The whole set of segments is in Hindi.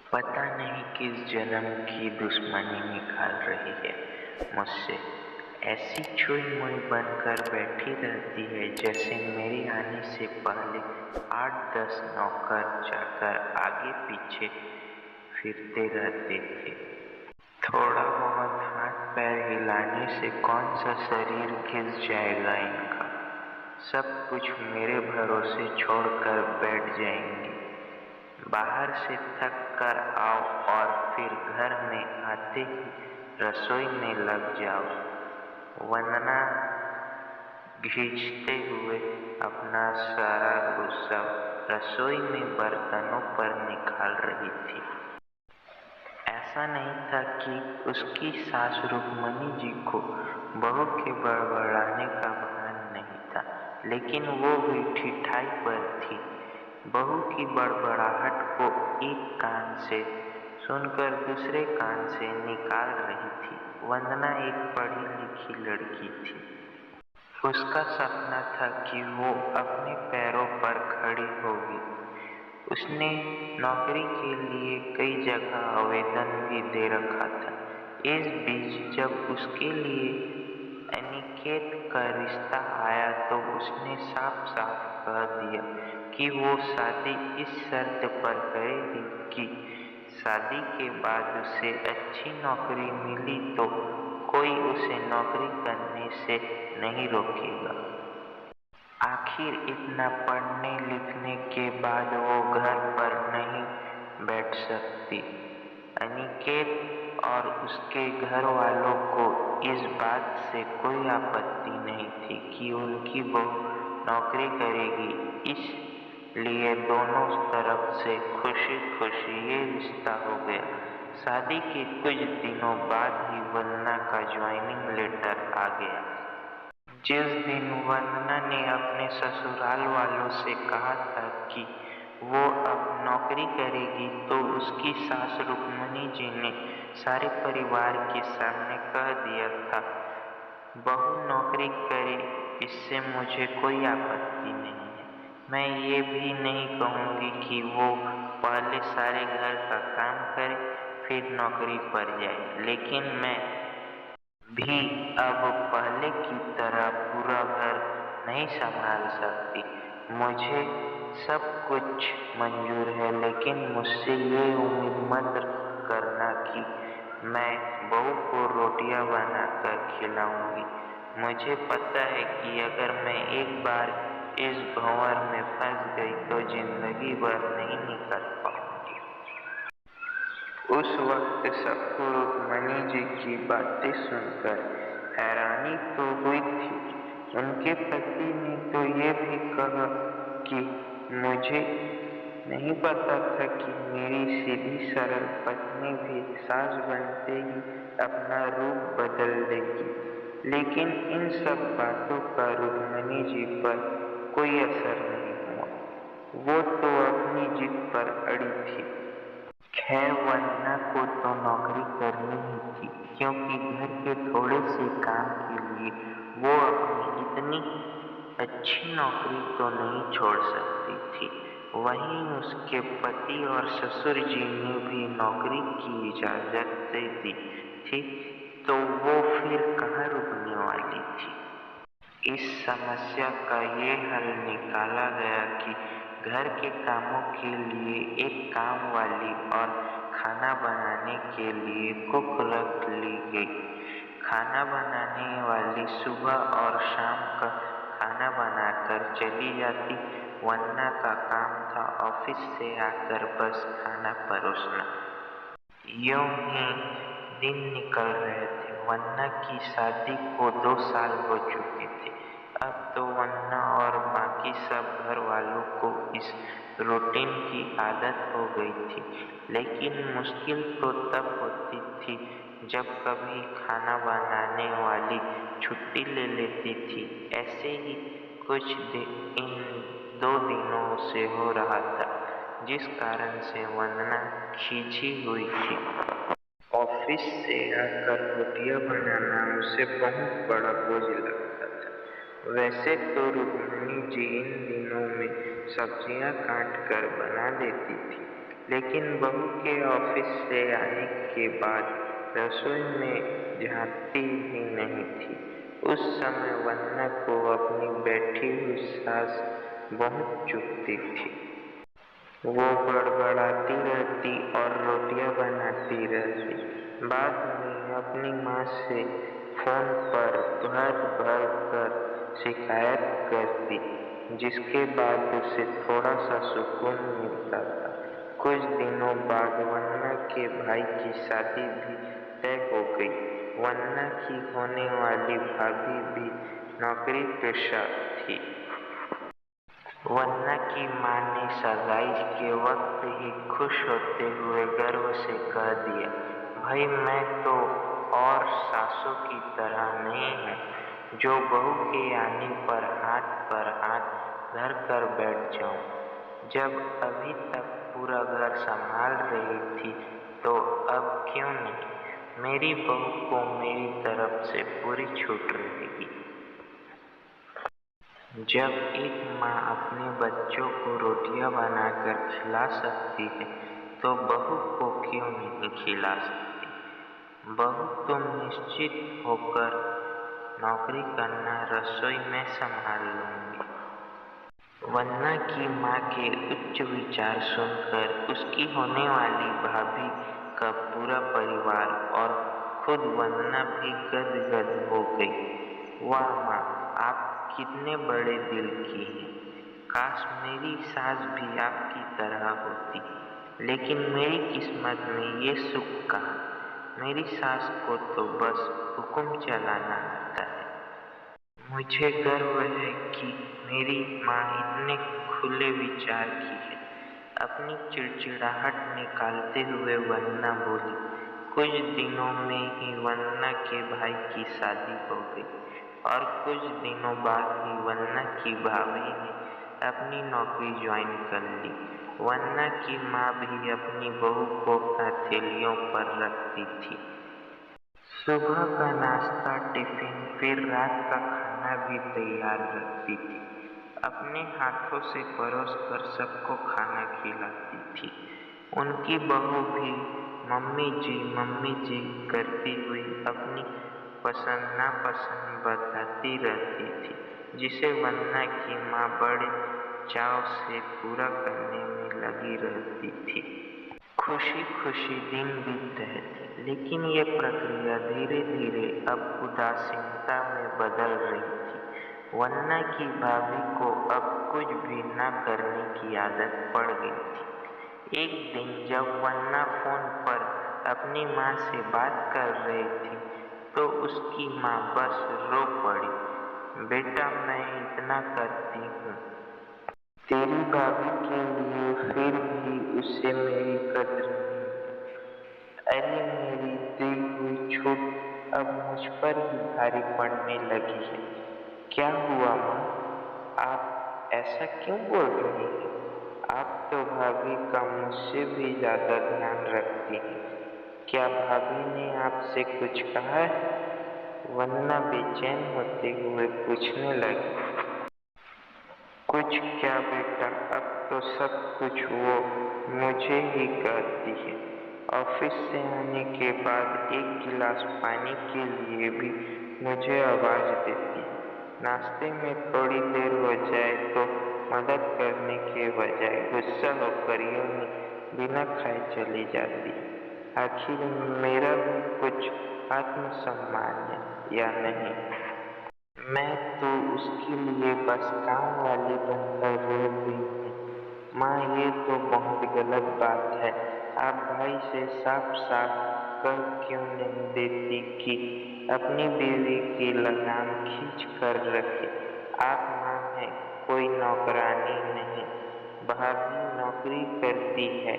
पता नहीं किस जन्म की दुश्मनी निकाल रही है मुझसे। ऐसी छुई मुई बनकर बैठी रहती है जैसे मेरे आने से पहले 8-10 नौकर जाकर आगे पीछे फिरते रहते थे। थोड़ा बहुत हाथ पैर हिलाने से कौन सा शरीर घिस जाएगा इनका। सब कुछ मेरे भरोसे छोड़कर बैठ जाएंगे। बाहर से थक कर आओ और फिर घर में आते ही रसोई में लग जाओ। वंदना खींचते हुए अपना सारा गुस्सा रसोई में बर्तनों पर निकाल रही थी। ऐसा नहीं था कि उसकी सास रुक्मणी जी को बहू के बड़बड़ाने का भान नहीं था, लेकिन वो भी ठिठाई पर थी। बहू की बड़बड़ाहट को एक कान से सुनकर दूसरे कान से निकाल रही थी। वंदना एक पढ़ी लिखी लड़की थी। उसका सपना था कि वो अपने पैरों पर खड़ी होगी। उसने नौकरी के लिए कई जगह आवेदन भी दे रखा था। इस बीच जब उसके लिए अनिकेत का रिश्ता आया तो उसने साफ साफ कह दिया कि वो शादी इस शर्त पर करेगी कि शादी के बाद उसे अच्छी नौकरी मिली तो कोई उसे नौकरी करने से नहीं रोकेगा। आखिर इतना पढ़ने लिखने के बाद वो घर पर नहीं बैठ सकती। अनिकेत और उसके घर वालों को इस बात से कोई आपत्ति नहीं थी कि उनकी बहू नौकरी करेगी, इसलिए दोनों तरफ से खुशी खुशी ये रिश्ता हो गया। शादी के कुछ दिनों बाद ही वंदना का ज्वाइनिंग लेटर आ गया। जिस दिन वंदना ने अपने ससुराल वालों से कहा था कि वो अब नौकरी करेगी तो उसकी सास रुक्मणी जी ने सारे परिवार के सामने कह दिया था, बहू नौकरी करे इससे मुझे कोई आपत्ति नहीं है। मैं ये भी नहीं कहूँगी कि वो पहले सारे घर का काम करे फिर नौकरी पर जाए, लेकिन मैं भी अब पहले की तरह पूरा घर नहीं संभाल सकती। मुझे सब कुछ मंजूर है, लेकिन मुझसे ये उम्मीद मत करना कि मैं बहू को रोटियां बनाकर खिलाऊंगी। मुझे पता है कि अगर मैं एक बार इस भंवर में फंस गई तो जिंदगी भर नहीं निकल पाऊंगी। उस वक्त सबको रुक्मणी जी की बातें सुनकर हैरानी तो हुई थी। उनके पति ने तो ये भी कहा कि मुझे नहीं पता था कि मेरी सीधी सरल पत्नी भी सास बनते ही अपना रूप बदल देगी। लेकिन इन सब बातों का रुक्मणी जी पर कोई असर नहीं हुआ। वो तो अपनी जिद पर अड़ी थी। खैर वंदना को तो नौकरी करनी ही थी, क्योंकि घर के थोड़े से काम के लिए वो अपनी इतनी अच्छी नौकरी तो नहीं छोड़ सकती थी। वहीं उसके पति और ससुर जी ने भी नौकरी की इजाजत दे दी थी, तो वो फिर कहाँ रुकने वाली थी। इस समस्या का ये हल निकाला गया कि घर के कामों के लिए एक काम वाली और खाना बनाने के लिए कुक रख ली गई। खाना बनाने वाली सुबह और शाम का खाना बनाकर चली जाती। वंदना का काम था ऑफिस से आकर बस खाना परोसना। यूं ही दिन निकल रहे थे। वंदना की शादी को 2 साल हो चुके थे। अब तो वंदना और बाकी सब घर वालों को इस रूटीन की आदत हो गई थी, लेकिन मुश्किल तो तब होती थी जब कभी खाना बनाने वाली छुट्टी ले लेती थी। ऐसे ही कुछ इन 2 दिनों से हो रहा था, जिस कारण से वंदना खींची हुई थी। ऑफिस से आकर रोटियां बनाना उसे बहुत बड़ा बोझ लगता था। वैसे तो रुक्मणी जी इन दिनों में सब्जियां काट कर बना देती थी, लेकिन बहू के ऑफिस से आने के बाद रसोई में झांकती भी नहीं थी। उस समय वन्ना को अपनी बैठी हुई सास बहुत चुभती थी। वो बड़बड़ाती रहती और रोटियां बनाती रहती। बाद में अपनी माँ से फोन पर भर भर कर शिकायत करती, जिसके बाद उसे थोड़ा सा सुकून मिलता था। कुछ दिनों बाद वन्ना के भाई की शादी भी तय हो गई। वन्ना की होने वाली भाभी भी नौकरी पेशा थी। वन्ना की माँ ने सगाई के वक्त ही खुश होते हुए गर्व से कह दिया, भाई मैं तो और सासों की तरह नहीं हूँ जो बहू के आने पर हाथ धर कर बैठ जाऊं। जब अभी तक पूरा घर संभाल रही थी तो अब क्यों नहीं? मेरी बहू को मेरी तरफ से पूरी छूट रहेगी। जब एक माँ अपने बच्चों को रोटियां बनाकर खिला सकती है तो बहू को क्यों नहीं खिला सकती? बहू तुम निश्चित होकर नौकरी करना, रसोई में संभाल लूंगी। वन्ना की माँ के उच्च विचार सुनकर उसकी होने वाली भाभी का पूरा परिवार और खुद वन्ना भी गदगद हो गई। वाह माँ, आप कितने बड़े दिल की हैं। काश मेरी सास भी आपकी तरह होती, लेकिन मेरी किस्मत में ये सुख कहाँ। मेरी सास को तो बस हुक्म चलाना आता है। मुझे गर्व है कि मेरी माँ इतने खुले विचार की है। अपनी चिड़चिड़ाहट निकालते हुए वन्ना बोली। कुछ दिनों में ही वन्ना के भाई की शादी हो गई और कुछ दिनों बाद ही वन्ना की भाभी ने अपनी नौकरी ज्वाइन कर ली। वन्ना की माँ भी अपनी बहू को हथेलियों पर रखती थी। सुबह का नाश्ता, टिफिन, फिर रात का खाना भी तैयार रखती थी। अपने हाथों से परोस कर सबको खाना खिलाती थी। उनकी बहू भी मम्मी जी करती हुई अपनी पसंद नापसंद बताती रहती थी, जिसे वन्ना की माँ बड़े चाव से पूरा करने में लगी रहती थी। खुशी खुशी दिन बीत रहे थे, लेकिन ये प्रक्रिया धीरे धीरे अब उदासीनता में बदल रही थी। वन्ना की भाभी को अब कुछ भी न करने की आदत पड़ गई थी। एक दिन जब वन्ना फोन पर अपनी माँ से बात कर रही थी तो उसकी माँ बस रो पड़ी। बेटा, मैं इतना करती हूँ तेरी भाभी के लिए, फिर भी उसे मेरी कद्र नहीं। अरे मेरी दी हुई छूट अब मुझ पर ही भारी पड़ने लगी है। क्या हुआ माँ, आप ऐसा क्यों बोल रही हैं? आप तो भाभी का मुझसे भी ज्यादा ध्यान रखती हैं। क्या भाभी ने आपसे कुछ कहा है? वन्ना बेचैन होते हुए पूछने लगी। कुछ क्या बेटा, अब तो सब कुछ वो मुझे ही कहती है। ऑफिस से आने के बाद एक गिलास पानी के लिए भी मुझे आवाज देती। नाश्ते में थोड़ी देर हो जाए तो मदद करने के बजाय गुस्सा होकर यूं ही बिना खाए चली जाती। आखिर मेरा भी कुछ आत्मसम्मान है या नहीं? मैं तो उसके लिए बस काम वाली बनकर रह गई हूँ। माँ, ये तो बहुत गलत बात है। आप भाई से साफ साफ कह क्यों नहीं देती कि अपनी बीवी की लगाम खींच कर रखे? आप माँ हैं, कोई नौकरानी नहीं। भाभी नौकरी करती है,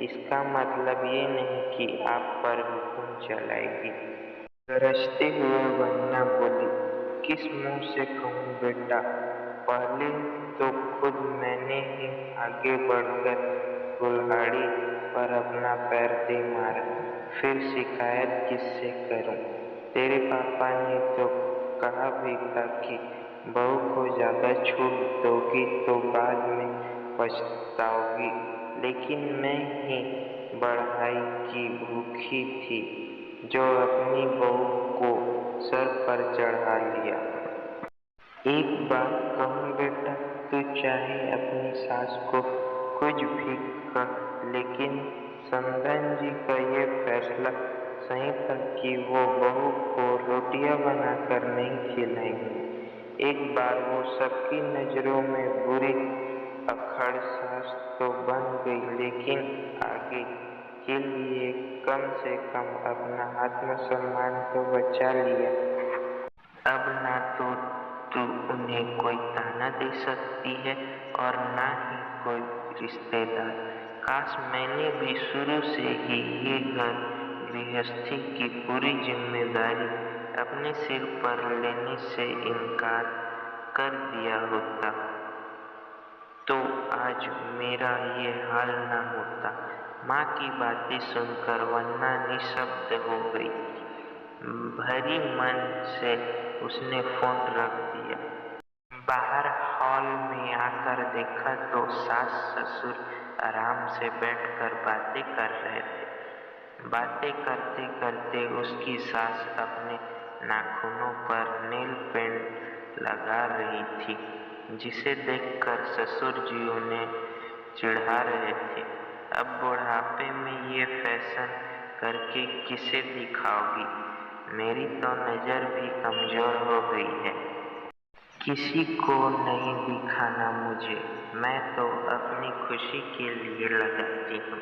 इसका मतलब ये नहीं कि आप पर हुक्म चलाएगी। गरजते हुए वन्ना बोली। किस मुंह से कहूँ बेटा, पहले तो खुद मैंने ही आगे बढ़कर कुल्हाड़ी पर अपना पैर दे मारा, फिर शिकायत किससे करूं? तेरे पापा ने तो कहा भी था कि बहू को ज्यादा छूट दोगी तो बाद में पछताओगी, लेकिन मैं ही बढ़ाई की भूखी थी जो अपनी बहू को सर पर चढ़ा लिया। एक बात कहूँ बेटा, तू चाहे अपनी सास को कुछ भी कह, लेकिन संदन जी का ये फैसला सही था कि वो बहू को रोटियां बनाकर नहीं खिलाएंगे। एक बार वो सबकी नजरों में बुरी अखड़ सास तो बन गई, लेकिन आगे के लिए कम से कम अपना आत्मसम्मान तो बचा लिया। अब ना तो तू उन्हें कोई ताना दे सकती है और ना ही कोई रिश्तेदार। काश मैंने भी शुरू से ही ये घर गृहस्थी की पूरी जिम्मेदारी अपने सिर पर लेने से इनकार कर दिया होता, तो आज मेरा ये हाल न होता। माँ की बातें सुनकर वन्ना निशब्द हो गई। भरी मन से उसने फोन रख दिया। बाहर हॉल में आकर देखा तो सास ससुर आराम से बैठकर बातें कर रहे थे। बातें करते करते उसकी सास अपने नाखूनों पर नेल पेंट लगा रही थी, जिसे देखकर ससुर जी उन्हें चिढ़ा रहे थे। अब बुढ़ापे में ये फैशन करके किसे दिखाओगी? मेरी तो नजर भी कमजोर हो गई है। किसी को नहीं दिखाना मुझे, मैं तो अपनी खुशी के लिए लगाती हूँ।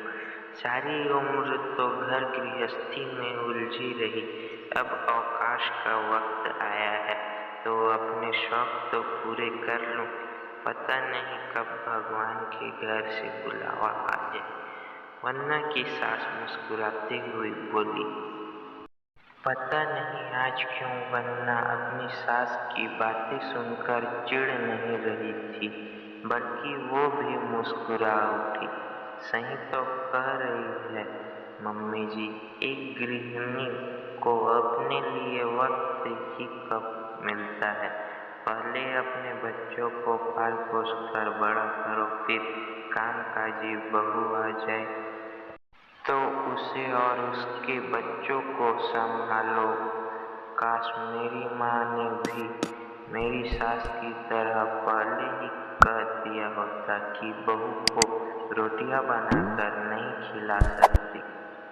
सारी उम्र तो घर गृहस्थी में उलझी रही, अब अवकाश का वक्त आया है तो अपने शौक तो पूरे कर लूँ। पता नहीं कब भगवान के घर से बुलावा आ जाए। वन्ना की सास मुस्कुराते हुए बोली। पता नहीं आज क्यों वन्ना अपनी सास की बातें सुनकर चिढ़ नहीं रही थी, बल्कि वो भी मुस्कुरा उठी। सही तो कह रही है मम्मी जी, एक गृहिणी को अपने लिए वक्त ही कब मिलता है। पहले अपने बच्चों को पाल पोस कर बड़ा करो, फिर कामकाजी बहू आ जाए तो उसे और उसके बच्चों को संभालो। काश मेरी माँ ने भी मेरी सास की तरह पहले ही कह दिया होता कि बहू को रोटियां बनाकर नहीं खिला सकती।